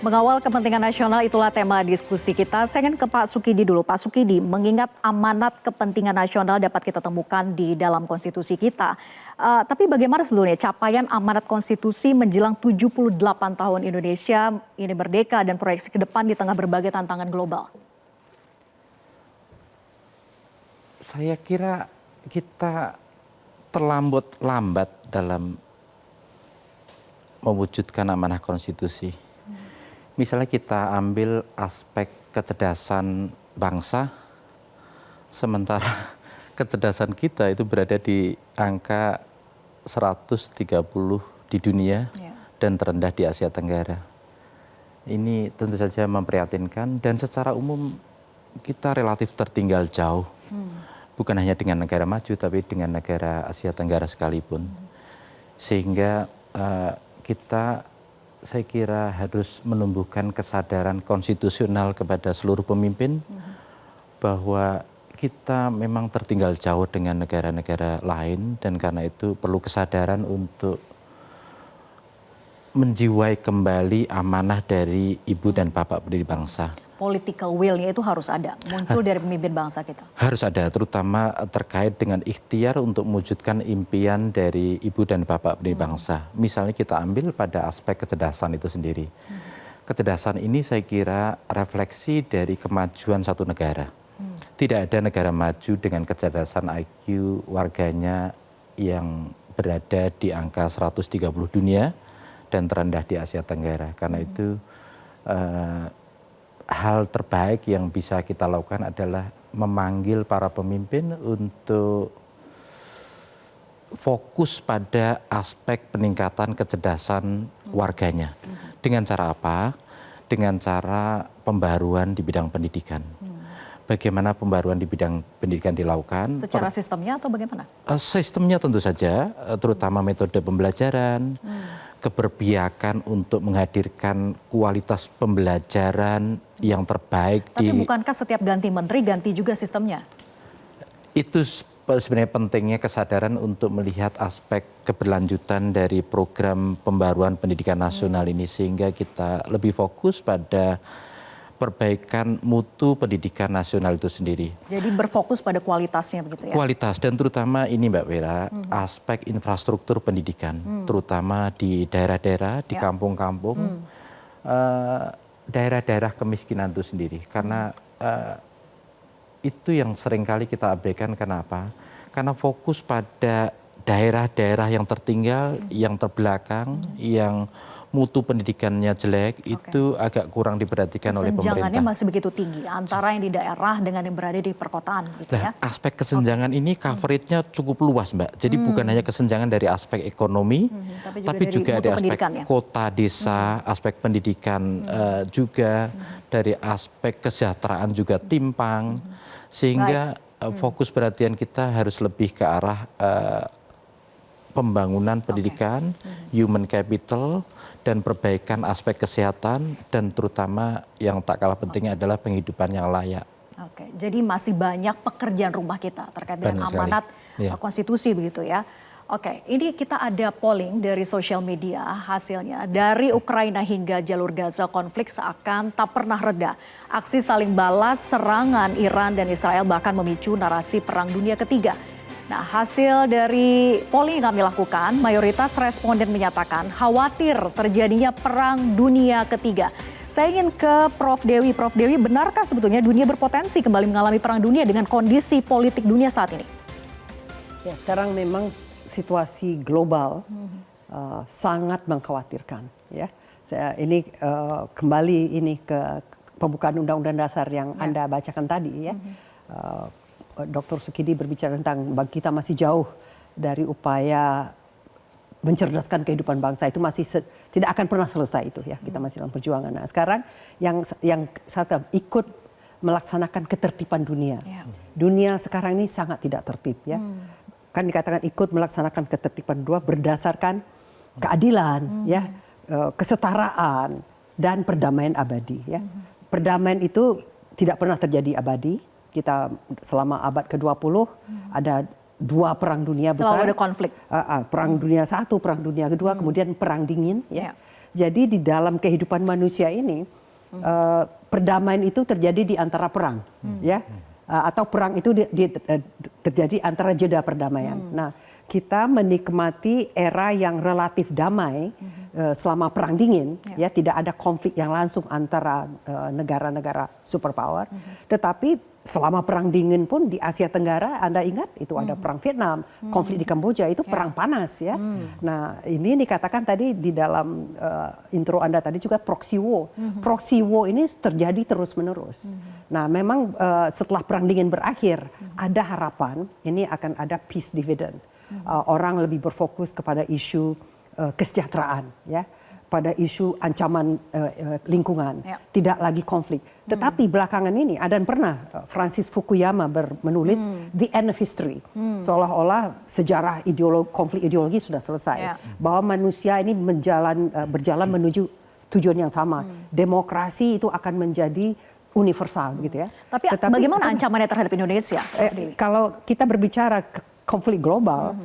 Mengawal kepentingan nasional itulah tema diskusi kita. Saya ingin ke Pak Sukidi dulu. Pak Sukidi, mengingat amanat kepentingan nasional dapat kita temukan di dalam konstitusi kita. Tapi bagaimana sebetulnya capaian amanat konstitusi menjelang 78 tahun Indonesia ini merdeka dan proyeksi ke depan di tengah berbagai tantangan global? Saya kira kita lambat dalam mewujudkan amanah konstitusi. Misalnya kita ambil aspek kecerdasan bangsa, sementara kecerdasan kita itu berada di angka 130 di dunia dan terendah di Asia Tenggara. Ini tentu saja memprihatinkan dan secara umum kita relatif tertinggal jauh. Bukan hanya dengan negara maju tapi dengan negara Asia Tenggara sekalipun. Sehingga saya kira harus menumbuhkan kesadaran konstitusional kepada seluruh pemimpin bahwa kita memang tertinggal jauh dengan negara-negara lain dan karena itu perlu kesadaran untuk menjiwai kembali amanah dari ibu dan bapak pendiri bangsa. Political will-nya itu harus ada, muncul dari pemimpin bangsa kita. Harus ada, terutama terkait dengan ikhtiar untuk mewujudkan impian dari ibu dan bapak pendiri bangsa. Misalnya kita ambil pada aspek kecerdasan itu sendiri. Kecerdasan ini saya kira refleksi dari kemajuan satu negara. Tidak ada negara maju dengan kecerdasan IQ warganya yang berada di angka 130 dunia dan terendah di Asia Tenggara. Karena itu hal terbaik yang bisa kita lakukan adalah memanggil para pemimpin untuk fokus pada aspek peningkatan kecerdasan warganya. Dengan cara apa? Dengan cara pembaruan di bidang pendidikan. Bagaimana pembaruan di bidang pendidikan dilakukan? Secara sistemnya atau bagaimana? Sistemnya tentu saja, terutama metode pembelajaran, keberpihakan untuk menghadirkan kualitas pembelajaran yang terbaik. Tapi bukankah setiap ganti menteri ganti juga sistemnya? Itu sebenarnya pentingnya kesadaran untuk melihat aspek keberlanjutan dari program pembaruan pendidikan nasional ini sehingga kita lebih fokus pada perbaikan mutu pendidikan nasional itu sendiri. Jadi berfokus pada kualitasnya begitu ya? Kualitas dan terutama ini Mbak Wira, aspek infrastruktur pendidikan, terutama di daerah-daerah, di kampung-kampung, daerah-daerah kemiskinan itu sendiri. Karena itu yang seringkali kita abaikan, kenapa? Karena fokus pada daerah-daerah yang tertinggal, yang terbelakang, yang mutu pendidikannya jelek, itu agak kurang diperhatikan oleh pemerintah. Kesenjangannya masih begitu tinggi antara yang di daerah dengan yang berada di perkotaan gitu ya. Aspek kesenjangan ini coverage-nya cukup luas Mbak. Jadi bukan hanya kesenjangan dari aspek ekonomi, tapi juga ada aspek kota, desa, aspek pendidikan juga, dari aspek kesejahteraan juga timpang. Sehingga fokus perhatian kita harus lebih ke arah pembangunan pendidikan, human capital, dan perbaikan aspek kesehatan, dan terutama yang tak kalah pentingnya adalah penghidupan yang layak. Oke, jadi masih banyak pekerjaan rumah kita terkait dengan amanat konstitusi begitu ya. Oke, ini kita ada polling dari sosial media hasilnya. Dari Ukraina hingga jalur Gaza, konflik seakan tak pernah reda. Aksi saling balas serangan Iran dan Israel bahkan memicu narasi Perang Dunia Ketiga. Nah, hasil dari polling yang kami lakukan, mayoritas responden menyatakan khawatir terjadinya Perang Dunia Ketiga. Saya ingin ke Prof. Dewi. Prof. Dewi, benarkah sebetulnya dunia berpotensi kembali mengalami perang dunia dengan kondisi politik dunia saat ini? Ya, sekarang memang situasi global sangat mengkhawatirkan. Ya, saya ini kembali ini ke pembukaan Undang-Undang Dasar yang Anda bacakan tadi ya. Dr. Sukidi berbicara tentang bagi kita masih jauh dari upaya mencerdaskan kehidupan bangsa, itu masih tidak akan pernah selesai itu ya, kita masih dalam perjuangan. Nah, sekarang yang saya ikut melaksanakan ketertiban dunia. Dunia sekarang ini sangat tidak tertib ya. Kan dikatakan ikut melaksanakan ketertiban dunia berdasarkan keadilan ya, kesetaraan dan perdamaian abadi ya. Perdamaian itu tidak pernah terjadi abadi. Kita selama abad ke-20 ada 2 perang dunia besar. Selalu ada konflik. Perang dunia 1, perang dunia kedua, kemudian perang dingin. Ya. Jadi di dalam kehidupan manusia ini perdamaian itu terjadi di antara perang, ya, atau perang itu terjadi antara jeda perdamaian. Nah, kita menikmati era yang relatif damai selama perang dingin, ya, tidak ada konflik yang langsung antara negara-negara superpower. Tetapi selama perang dingin pun di Asia Tenggara, Anda ingat itu ada perang Vietnam, konflik di Kamboja itu perang panas, ya. Nah, ini dikatakan tadi di dalam intro Anda tadi juga proxy war. Proxy war ini terjadi terus-menerus. Nah, memang setelah perang dingin berakhir, ada harapan ini akan ada peace dividend. Orang lebih berfokus kepada isu kesejahteraan, ya, pada isu ancaman lingkungan, tidak lagi konflik. Tetapi belakangan ini ada pernah Francis Fukuyama menulis The End of History, seolah-olah sejarah konflik ideologi sudah selesai, bahwa manusia ini berjalan menuju tujuan yang sama, demokrasi itu akan menjadi universal, gitu ya. Tapi bagaimana ancamannya terhadap Indonesia? Kalau kita berbicara konflik global,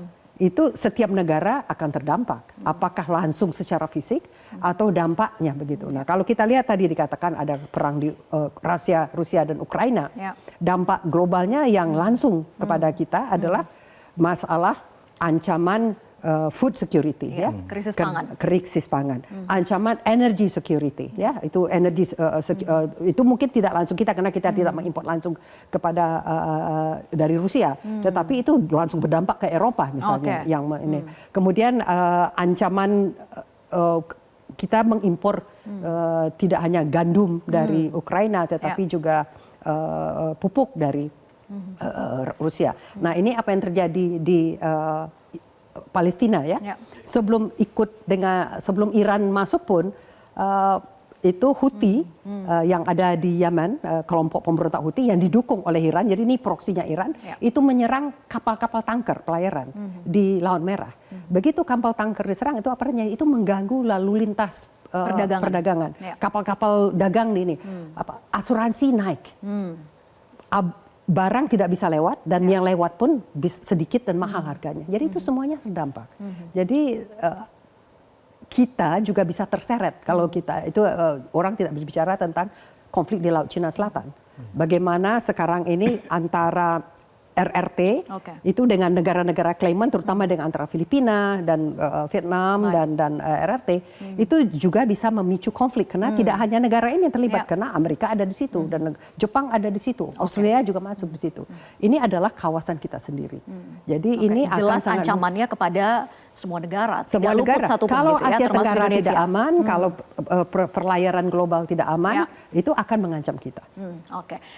itu setiap negara akan terdampak. Apakah langsung secara fisik atau dampaknya begitu. Nah, kalau kita lihat tadi dikatakan ada perang di Rusia dan Ukraina, dampak globalnya yang langsung kepada kita adalah masalah ancaman food security, ya, krisis pangan, ancaman energy security, ya, itu energi itu mungkin tidak langsung kita karena kita tidak mengimpor langsung kepada dari Rusia, tetapi itu langsung berdampak ke Eropa misalnya, yang ini. Kemudian ancaman kita mengimpor tidak hanya gandum dari Ukraina, tetapi juga pupuk dari Rusia. Nah, ini apa yang terjadi di Palestina, ya. Sebelum Iran masuk pun itu Houthi yang ada di Yaman, kelompok pemberontak Houthi yang didukung oleh Iran, jadi ini proksinya Iran, itu menyerang kapal-kapal tanker pelayaran di Laut Merah. Begitu kapal tanker diserang, itu apa namanya? Itu mengganggu lalu lintas perdagangan. Kapal-kapal dagang ini, asuransi naik. Barang tidak bisa lewat dan yang lewat pun sedikit dan mahal harganya. Jadi itu semuanya terdampak. Jadi kita juga bisa terseret kalau kita itu orang tidak berbicara tentang konflik di Laut Cina Selatan. Bagaimana sekarang ini antara RRT itu dengan negara-negara claimant, terutama dengan antara Filipina dan Vietnam dan RRT, itu juga bisa memicu konflik karena tidak hanya negara ini yang terlibat, karena Amerika ada di situ dan Jepang ada di situ, Australia juga masuk di situ. Ini adalah kawasan kita sendiri. Jadi ini jelas akan ancamannya kepada semua negara. Semua tidak negara. Satu kalau begitu, Asia termasuk Tenggara Indonesia tidak aman, kalau perlayaran global tidak aman, itu akan mengancam kita.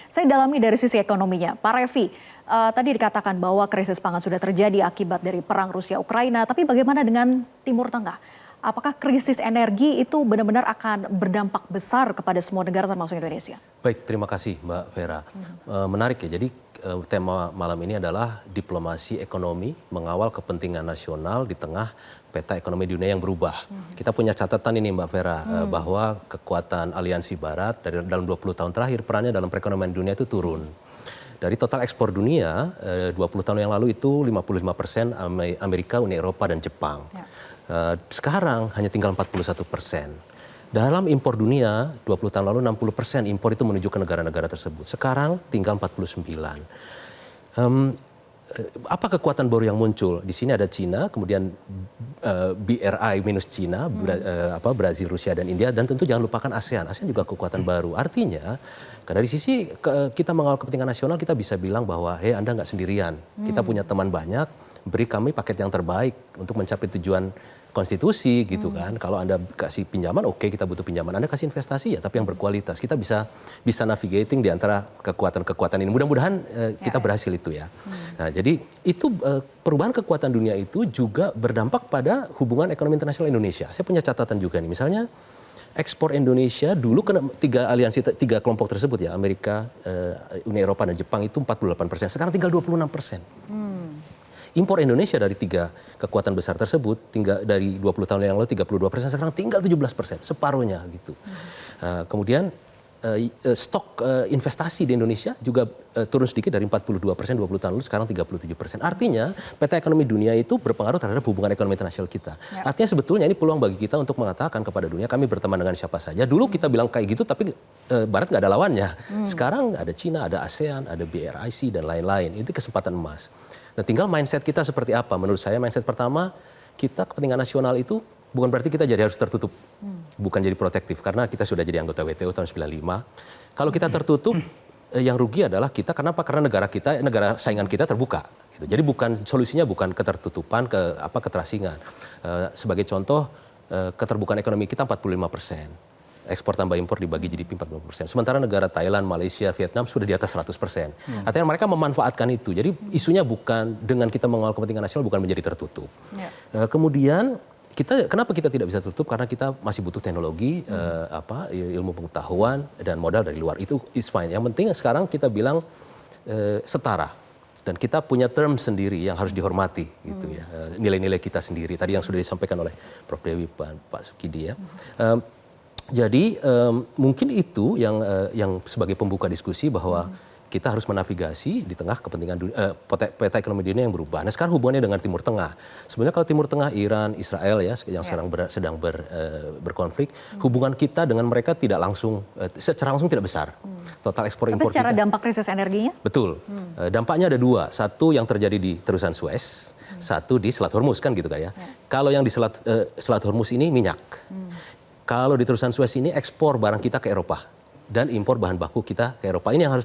Saya dalami dari sisi ekonominya, Pak Revi. Tadi dikatakan bahwa krisis pangan sudah terjadi akibat dari perang Rusia-Ukraina, tapi bagaimana dengan Timur Tengah? Apakah krisis energi itu benar-benar akan berdampak besar kepada semua negara termasuk Indonesia? Baik, terima kasih Mbak Vera. Menarik ya, jadi tema malam ini adalah diplomasi ekonomi mengawal kepentingan nasional di tengah peta ekonomi dunia yang berubah. Kita punya catatan ini Mbak Vera, bahwa kekuatan aliansi Barat dalam 20 tahun terakhir perannya dalam perekonomian dunia itu turun. Dari total ekspor dunia, 20 tahun yang lalu itu 55% Amerika, Uni Eropa, dan Jepang. Sekarang hanya tinggal 41%. Dalam impor dunia, 20 tahun lalu 60% impor itu menuju ke negara-negara tersebut. Sekarang tinggal 49%. Apa kekuatan baru yang muncul? Di sini ada Cina, kemudian BRI minus Cina, Brazil, Rusia, dan India, dan tentu jangan lupakan ASEAN. ASEAN juga kekuatan baru. Artinya, dari sisi kita mengawal kepentingan nasional, kita bisa bilang bahwa, hey, Anda nggak sendirian. Kita punya teman banyak, beri kami paket yang terbaik untuk mencapai tujuan konstitusi gitu kan. Kalau Anda kasih pinjaman, oke, kita butuh pinjaman. Anda kasih investasi ya, tapi yang berkualitas. Kita bisa navigating di antara kekuatan-kekuatan ini. Mudah-mudahan kita berhasil itu ya. Nah, jadi itu perubahan kekuatan dunia itu juga berdampak pada hubungan ekonomi internasional Indonesia. Saya punya catatan juga nih. Misalnya ekspor Indonesia dulu kena tiga kelompok tersebut ya, Amerika, Uni Eropa, dan Jepang itu 48%. Sekarang tinggal 26%. Impor Indonesia dari tiga kekuatan besar tersebut tinggal dari 20 tahun yang lalu 32%, sekarang tinggal 17%, separuhnya gitu. Kemudian stok investasi di Indonesia juga turun sedikit dari 42% 20 tahun lalu, sekarang 37%. Artinya peta ekonomi dunia itu berpengaruh terhadap hubungan ekonomi internasional kita. Artinya sebetulnya ini peluang bagi kita untuk mengatakan kepada dunia kami berteman dengan siapa saja. Dulu kita bilang kayak gitu tapi Barat nggak ada lawannya. Sekarang ada Cina, ada ASEAN, ada BRIC dan lain-lain. Itu kesempatan emas. Nah tinggal mindset kita seperti apa. Menurut saya mindset pertama, kita kepentingan nasional itu bukan berarti kita jadi harus tertutup. Bukan jadi protektif, karena kita sudah jadi anggota WTO tahun 95. Kalau kita tertutup, yang rugi adalah kita. Kenapa? Karena negara kita, negara saingan kita terbuka. Gitu. Jadi solusinya bukan ketertutupan, keterasingan. Sebagai contoh, keterbukaan ekonomi kita 45%. Ekspor tambah impor dibagi GDP 40%. Sementara negara Thailand, Malaysia, Vietnam sudah di atas 100%. Artinya mereka memanfaatkan itu. Jadi isunya bukan dengan kita mengawal kepentingan nasional, bukan menjadi tertutup. Kemudian kenapa kita tidak bisa tutup? Karena kita masih butuh teknologi, ilmu pengetahuan dan modal dari luar. Itu is fine. Yang penting sekarang kita bilang setara. Dan kita punya term sendiri yang harus dihormati, gitu ya. Nilai-nilai kita sendiri. Tadi yang sudah disampaikan oleh Prof. Dewi, Pak Sukidi ya. Jadi mungkin itu yang sebagai pembuka diskusi bahwa kita harus menavigasi di tengah kepentingan peta ekonomi dunia yang berubah. Nah sekarang hubungannya dengan Timur Tengah. Sebenarnya kalau Timur Tengah, Iran, Israel ya yang sedang berkonflik, hubungan kita dengan mereka tidak langsung, secara langsung tidak besar. Total ekspor impor tapi secara kita. dampak krisis energinya? Betul. Dampaknya ada dua. Satu yang terjadi di terusan Suez, satu di Selat Hormuz kan gitu kan ya. Kalau yang di Selat Hormuz ini minyak. Kalau di terusan Suez ini ekspor barang kita ke Eropa dan impor bahan baku kita ke Eropa. Ini yang harus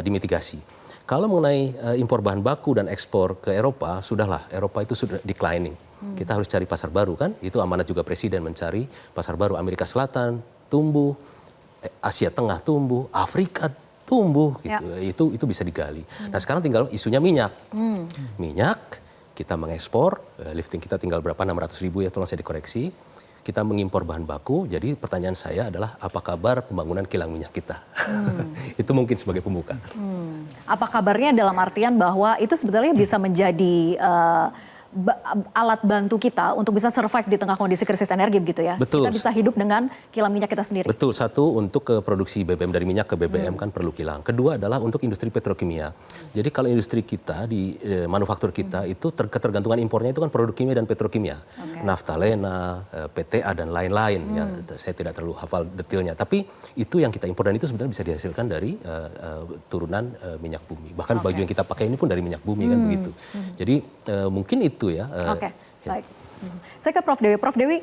dimitigasi. Kalau mengenai impor bahan baku dan ekspor ke Eropa, sudahlah Eropa itu sudah declining. Kita harus cari pasar baru kan? Itu amanat juga Presiden mencari pasar baru. Amerika Selatan tumbuh, Asia Tengah tumbuh, Afrika tumbuh gitu. Itu bisa digali. Nah, sekarang tinggal isunya minyak. Minyak kita mengekspor, lifting kita tinggal berapa 600.000 ya, tolong saya dikoreksi. Kita mengimpor bahan baku, jadi pertanyaan saya adalah apa kabar pembangunan kilang minyak kita? Itu mungkin sebagai pembuka. Apa kabarnya dalam artian bahwa itu sebetulnya bisa menjadi alat bantu kita untuk bisa survive di tengah kondisi krisis energi begitu ya? Betul. Kita bisa hidup dengan kilang minyak kita sendiri. Betul, satu untuk ke produksi BBM, dari minyak ke BBM kan perlu kilang. Kedua adalah untuk industri petrokimia. Jadi kalau industri kita di manufaktur kita itu ketergantungan impornya itu kan produk kimia dan petrokimia. Naftalena, PTA dan lain-lain ya. Saya tidak terlalu hafal detailnya, tapi itu yang kita impor dan itu sebenarnya bisa dihasilkan dari turunan minyak bumi. Bahkan baju yang kita pakai ini pun dari minyak bumi kan begitu. Jadi mungkin itu ya. Oke, baik. Saya ke Prof. Dewi. Prof. Dewi,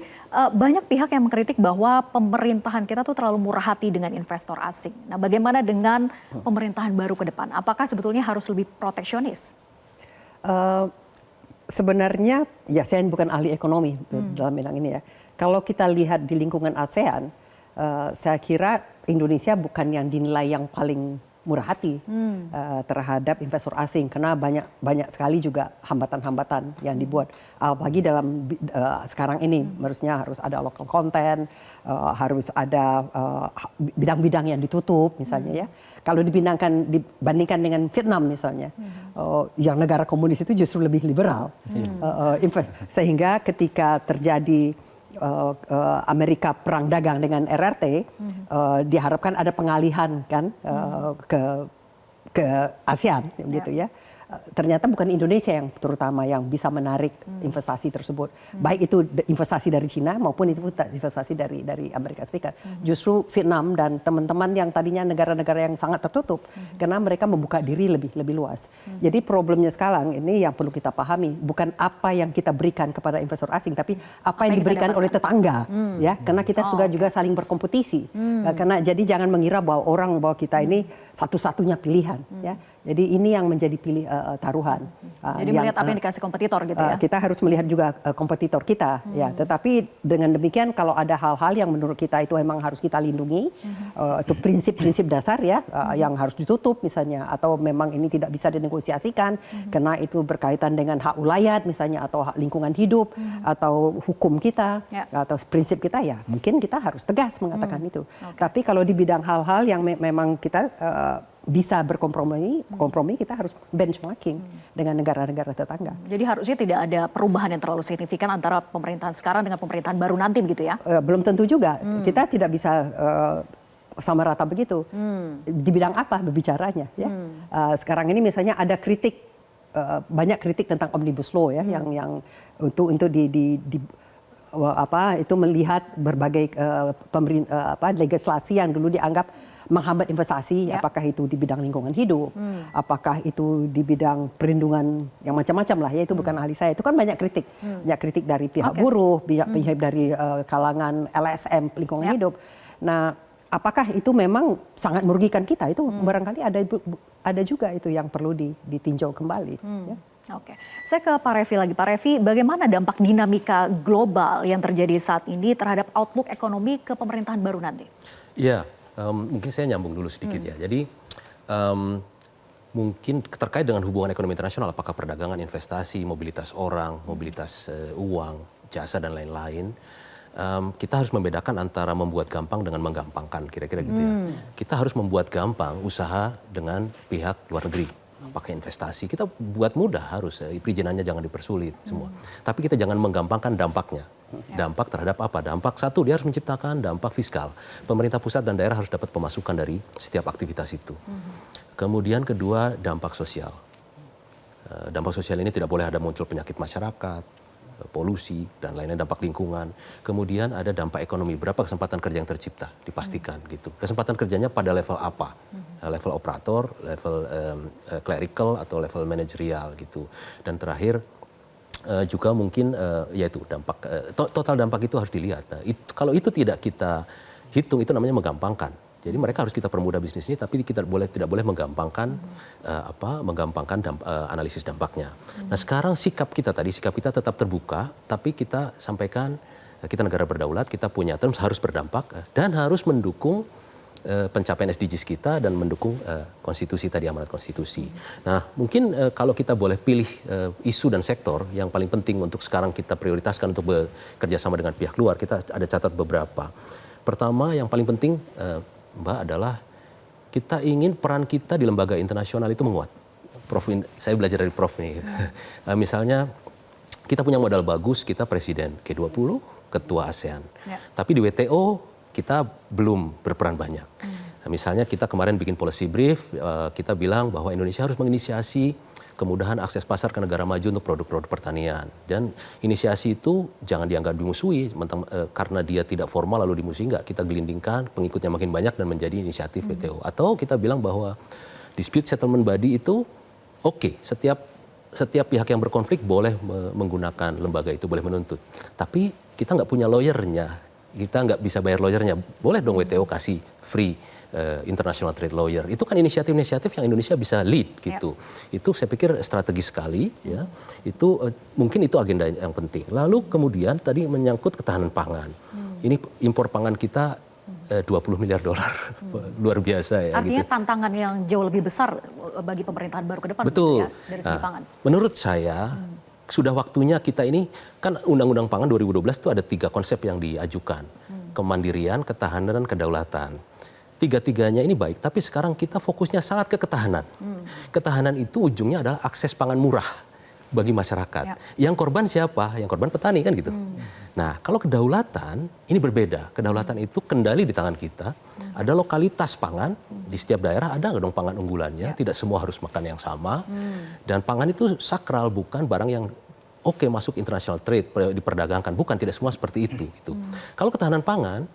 banyak pihak yang mengkritik bahwa pemerintahan kita tuh terlalu murah hati dengan investor asing. Nah, bagaimana dengan pemerintahan baru ke depan? Apakah sebetulnya harus lebih proteksionis? Sebenarnya, ya saya bukan ahli ekonomi dalam bidang ini ya. Kalau kita lihat di lingkungan ASEAN, saya kira Indonesia bukan yang dinilai yang paling murah hati terhadap investor asing, karena banyak sekali juga hambatan-hambatan yang dibuat. Apalagi dalam sekarang ini, harusnya harus ada local content, harus ada bidang-bidang yang ditutup misalnya ya. Kalau dibandingkan dengan Vietnam misalnya, yang negara komunis itu justru lebih liberal, sehingga ketika terjadi Amerika perang dagang dengan RRT, diharapkan ada pengalihan kan ke ASEAN gitu ya. Ternyata bukan Indonesia yang terutama yang bisa menarik investasi tersebut, baik itu investasi dari Cina maupun itu investasi dari Amerika Serikat. Justru Vietnam dan teman-teman yang tadinya negara-negara yang sangat tertutup, karena mereka membuka diri lebih luas. Jadi problemnya sekarang ini yang perlu kita pahami, bukan apa yang kita berikan kepada investor asing, tapi apa yang diberikan oleh tetangga, ya, karena kita juga saling berkompetisi. Karena jadi jangan mengira bahwa kita ini satu-satunya pilihan, ya. Jadi ini yang menjadi taruhan. Jadi melihat apa yang dikasih kompetitor gitu ya? Kita harus melihat juga kompetitor kita. Ya. Tetapi dengan demikian kalau ada hal-hal yang menurut kita itu memang harus kita lindungi, itu prinsip-prinsip dasar ya, yang harus ditutup misalnya, atau memang ini tidak bisa dinegosiasikan karena itu berkaitan dengan hak ulayat misalnya, atau hak lingkungan hidup, atau hukum kita, atau prinsip kita, ya mungkin kita harus tegas mengatakan itu. Tapi kalau di bidang hal-hal yang memang kita bisa kompromi kita harus benchmarking dengan negara-negara tetangga. Jadi harusnya tidak ada perubahan yang terlalu signifikan antara pemerintahan sekarang dengan pemerintahan baru nanti begitu ya? Belum tentu juga. Kita tidak bisa sama rata begitu. Di bidang apa berbicaranya? Ya. Sekarang ini misalnya ada kritik, banyak kritik tentang omnibus law ya, yang untuk itu melihat berbagai legislasi yang dulu dianggap menghambat investasi, apakah itu di bidang lingkungan hidup, apakah itu di bidang perlindungan yang macam-macam lah ya, itu bukan ahli saya. Itu kan banyak kritik dari pihak buruh, pihak dari kalangan LSM lingkungan hidup. Nah, apakah itu memang sangat merugikan kita? Itu barangkali ada juga itu yang perlu ditinjau kembali. Ya. Oke, saya ke Pak Revi lagi. Pak Revi, bagaimana dampak dinamika global yang terjadi saat ini terhadap outlook ekonomi ke pemerintahan baru nanti? Iya. Mungkin saya nyambung dulu sedikit ya. Jadi mungkin terkait dengan hubungan ekonomi internasional, apakah perdagangan, investasi, mobilitas orang, mobilitas uang, jasa dan lain-lain, kita harus membedakan antara membuat gampang dengan menggampangkan, kira-kira gitu ya. Kita harus membuat gampang usaha dengan pihak luar negeri. Pakai investasi, kita buat mudah harus, perizinannya jangan dipersulit semua. Tapi kita jangan menggampangkan dampaknya. Dampak terhadap apa? Dampak satu, dia harus menciptakan dampak fiskal. Pemerintah pusat dan daerah harus dapat pemasukan dari setiap aktivitas itu. Kemudian kedua, dampak sosial. Dampak sosial ini tidak boleh ada muncul penyakit masyarakat, polusi, dan lainnya, dampak lingkungan. Kemudian ada dampak ekonomi, berapa kesempatan kerja yang tercipta, dipastikan gitu. Kesempatan kerjanya pada level apa? Level operator, level clerical, atau level manajerial gitu. Dan terakhir, juga mungkin yaitu dampak total dampak itu harus dilihat. Nah, kalau itu tidak kita hitung, itu namanya menggampangkan. Jadi mereka harus kita permudah bisnisnya, tapi kita tidak boleh menggampangkan analisis dampaknya. Nah, sekarang sikap kita tetap terbuka, tapi kita sampaikan kita negara berdaulat, kita punya terms, harus berdampak dan harus mendukung pencapaian SDGs kita dan mendukung konstitusi tadi, amanat konstitusi. Nah, mungkin kalau kita boleh pilih isu dan sektor yang paling penting untuk sekarang kita prioritaskan untuk bekerja sama dengan pihak luar, kita ada catat beberapa. Pertama, yang paling penting, Mbak, adalah kita ingin peran kita di lembaga internasional itu menguat. Prof, saya belajar dari Prof nih. Misalnya, kita punya modal bagus, kita presiden G20, ketua ASEAN. Tapi di WTO, kita belum berperan banyak. Nah, misalnya kita kemarin bikin policy brief, kita bilang bahwa Indonesia harus menginisiasi kemudahan akses pasar ke negara maju untuk produk-produk pertanian. Dan inisiasi itu jangan dianggap dimusuhi, karena dia tidak formal lalu dimusuhi, enggak. Kita gelindingkan, pengikutnya makin banyak dan menjadi inisiatif WTO. Atau kita bilang bahwa dispute settlement body itu oke, setiap pihak yang berkonflik boleh menggunakan lembaga itu, boleh menuntut. Tapi kita nggak punya lawyernya. Kita nggak bisa bayar lawyernya, boleh dong WTO kasih free international trade lawyer. Itu kan inisiatif-inisiatif yang Indonesia bisa lead gitu. Itu saya pikir strategis sekali ya. Itu mungkin itu agenda yang penting. Lalu kemudian tadi menyangkut ketahanan pangan. Ini impor pangan kita 20 miliar dolar, luar biasa ya. Artinya gitu. tantangan yang jauh lebih besar bagi pemerintahan baru ke depan. Betul. Gitu ya, dari segi pangan. Menurut saya sudah waktunya kita ini, kan Undang-Undang Pangan 2012 itu ada 3 konsep yang diajukan. Kemandirian, ketahanan, dan kedaulatan. Tiga-tiganya ini baik, tapi sekarang kita fokusnya sangat ke ketahanan. Ketahanan itu ujungnya adalah akses pangan murah bagi masyarakat. Yang korban siapa? Yang korban petani kan gitu. Nah, kalau kedaulatan ini berbeda. Kedaulatan itu kendali di tangan kita. Ada lokalitas pangan di setiap daerah, ada nggak dong pangan unggulannya? Tidak semua harus makan yang sama. Dan pangan itu sakral, bukan barang yang masuk international trade, diperdagangkan. Bukan, tidak semua seperti itu. Gitu. Kalau ketahanan pangan,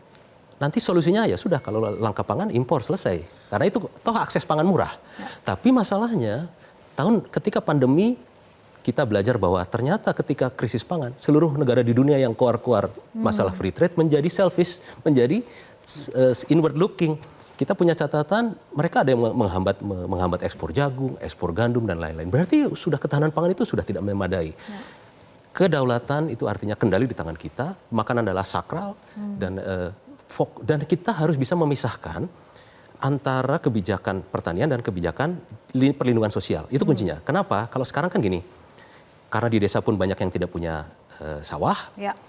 nanti solusinya ya sudah, kalau langka pangan impor, selesai. Karena itu toh akses pangan murah. Tapi masalahnya ketika pandemi kita belajar bahwa ternyata ketika krisis pangan, seluruh negara di dunia yang keluar masalah free trade menjadi selfish, menjadi inward looking. Kita punya catatan, mereka ada yang menghambat ekspor jagung, ekspor gandum, dan lain-lain. Berarti sudah ketahanan pangan itu sudah tidak memadai. Kedaulatan itu artinya kendali di tangan kita, makanan adalah sakral, dan kita harus bisa memisahkan antara kebijakan pertanian dan kebijakan perlindungan sosial. Itu kuncinya. Kenapa? Kalau sekarang kan gini, karena di desa pun banyak yang tidak punya sawah,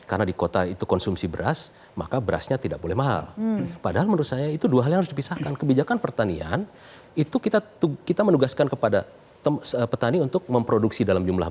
karena di kota itu konsumsi beras, maka berasnya tidak boleh mahal. Padahal menurut saya itu dua hal yang harus dipisahkan. Kebijakan pertanian itu kita menugaskan kepada petani untuk memproduksi dalam jumlah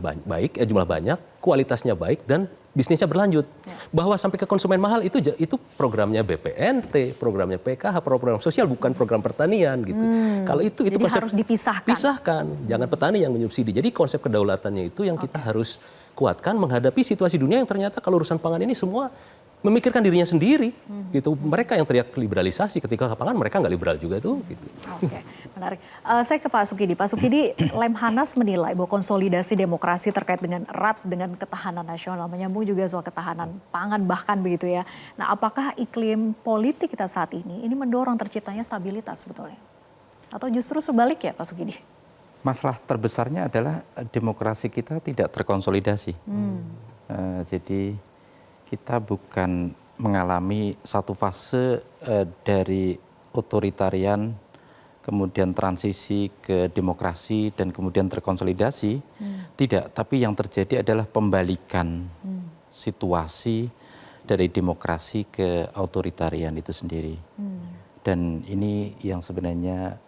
banyak, kualitasnya baik, dan bisnisnya berlanjut. Bahwa sampai ke konsumen mahal itu programnya BPNT, programnya PKH, program sosial, bukan program pertanian gitu. Kalau itu jadi konsep harus dipisahkan. Pisahkan, jangan petani yang menyubsidi. Jadi konsep kedaulatannya itu yang kita harus kuatkan menghadapi situasi dunia yang ternyata kalau urusan pangan ini semua memikirkan dirinya sendiri gitu. Mereka yang teriak liberalisasi, ketika ke pangan mereka nggak liberal juga tuh gitu. Oke, menarik. Saya ke Pak Sukidi. Pak Sukidi, Lemhanas menilai bahwa konsolidasi demokrasi terkait dengan erat dengan ketahanan nasional, menyambung juga soal ketahanan pangan bahkan begitu ya. Nah, apakah iklim politik kita saat ini mendorong terciptanya stabilitas sebetulnya? Atau justru sebalik ya Pak Sukidi? Masalah terbesarnya adalah demokrasi kita tidak terkonsolidasi. Jadi kita bukan mengalami satu fase dari otoritarian, kemudian transisi ke demokrasi, dan kemudian terkonsolidasi. Tidak, tapi yang terjadi adalah pembalikan situasi dari demokrasi ke otoritarian itu sendiri. Dan ini yang sebenarnya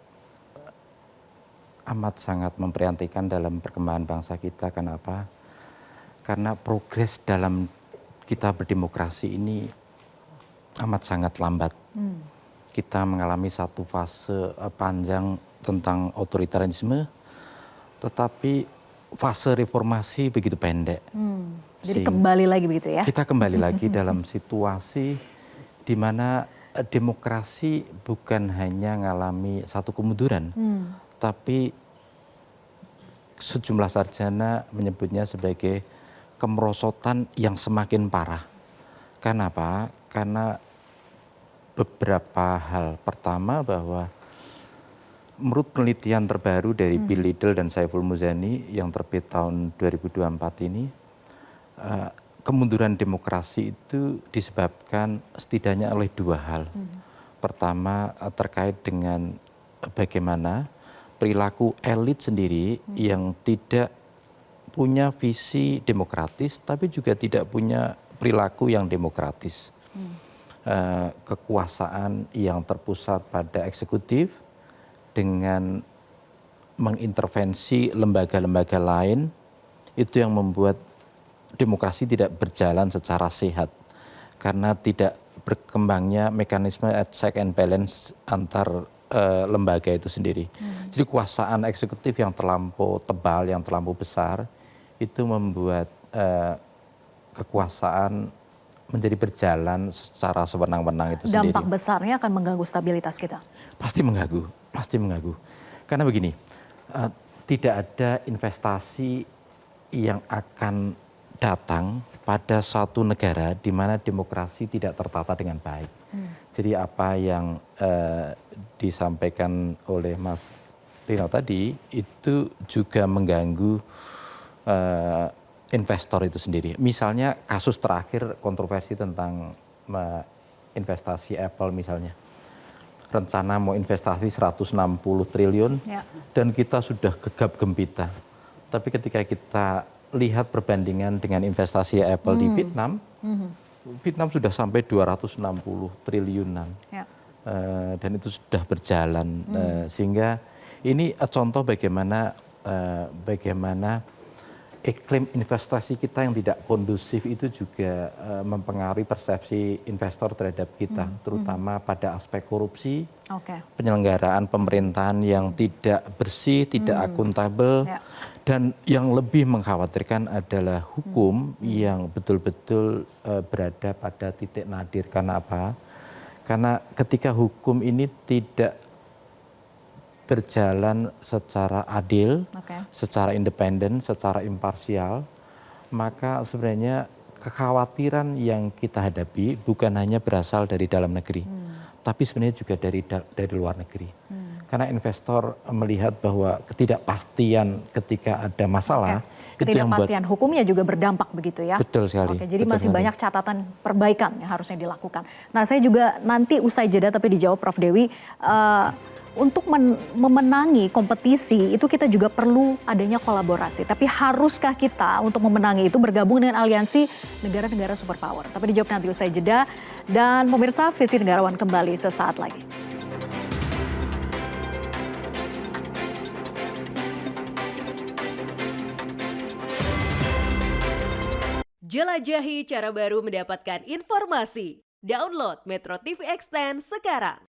amat sangat memprihatinkan dalam perkembangan bangsa kita. Kenapa? Karena progres dalam kita berdemokrasi ini amat sangat lambat. Kita mengalami satu fase panjang tentang otoritarianisme, tetapi fase reformasi begitu pendek. Jadi kembali lagi begitu ya? Kita kembali lagi dalam situasi di mana demokrasi bukan hanya mengalami satu kemunduran, tapi sejumlah sarjana menyebutnya sebagai kemerosotan yang semakin parah. Kenapa? Karena beberapa hal. Pertama, bahwa menurut penelitian terbaru dari Bill Liddell dan Saiful Muzani yang terbit tahun 2024 ini, kemunduran demokrasi itu disebabkan setidaknya oleh dua hal. Pertama, terkait dengan bagaimana perilaku elit sendiri yang tidak punya visi demokratis, tapi juga tidak punya perilaku yang demokratis. Kekuasaan yang terpusat pada eksekutif dengan mengintervensi lembaga-lembaga lain, itu yang membuat demokrasi tidak berjalan secara sehat. Karena tidak berkembangnya mekanisme check and balance antar lembaga itu sendiri. Jadi kekuasaan eksekutif yang terlampau tebal, yang terlampau besar, itu membuat kekuasaan menjadi berjalan secara sewenang-wenang itu sendiri. Dampak besarnya akan mengganggu stabilitas kita? Pasti mengganggu, pasti mengganggu. Karena begini, tidak ada investasi yang akan datang pada suatu negara di mana demokrasi tidak tertata dengan baik. Jadi apa yang disampaikan oleh Mas Rino tadi itu juga mengganggu investor itu sendiri. Misalnya kasus terakhir kontroversi tentang investasi Apple misalnya. Rencana mau investasi 160 triliun dan kita sudah gegap gempita. Tapi ketika kita lihat perbandingan dengan investasi Apple di Vietnam, Vietnam sudah sampai 260 triliunan. Dan itu sudah berjalan. Sehingga ini contoh bagaimana iklim investasi kita yang tidak kondusif itu juga mempengaruhi persepsi investor terhadap kita, terutama pada aspek korupsi, penyelenggaraan pemerintahan yang tidak bersih, tidak akuntabel, dan yang lebih mengkhawatirkan adalah hukum yang betul-betul berada pada titik nadir. Karena apa? Karena ketika hukum ini tidak berjalan secara adil, secara independen, secara imparsial, maka sebenarnya kekhawatiran yang kita hadapi bukan hanya berasal dari dalam negeri, tapi sebenarnya juga dari luar negeri. Karena investor melihat bahwa ketidakpastian ketika ada masalah, itu yang membuat ketidakpastian hukumnya juga berdampak begitu ya. betul sekali. Oke, jadi betul masih sekali. banyak catatan perbaikan yang harusnya dilakukan. Nah, saya juga nanti usai jeda tapi dijawab Prof Dewi, untuk memenangi kompetisi itu kita juga perlu adanya kolaborasi. Tapi haruskah kita untuk memenangi itu bergabung dengan aliansi negara-negara superpower? Tapi dijawab nanti usai jeda. Dan pemirsa, Visi Negarawan kembali sesaat lagi. Jelajahi cara baru mendapatkan informasi. Download Metro TV Extend sekarang.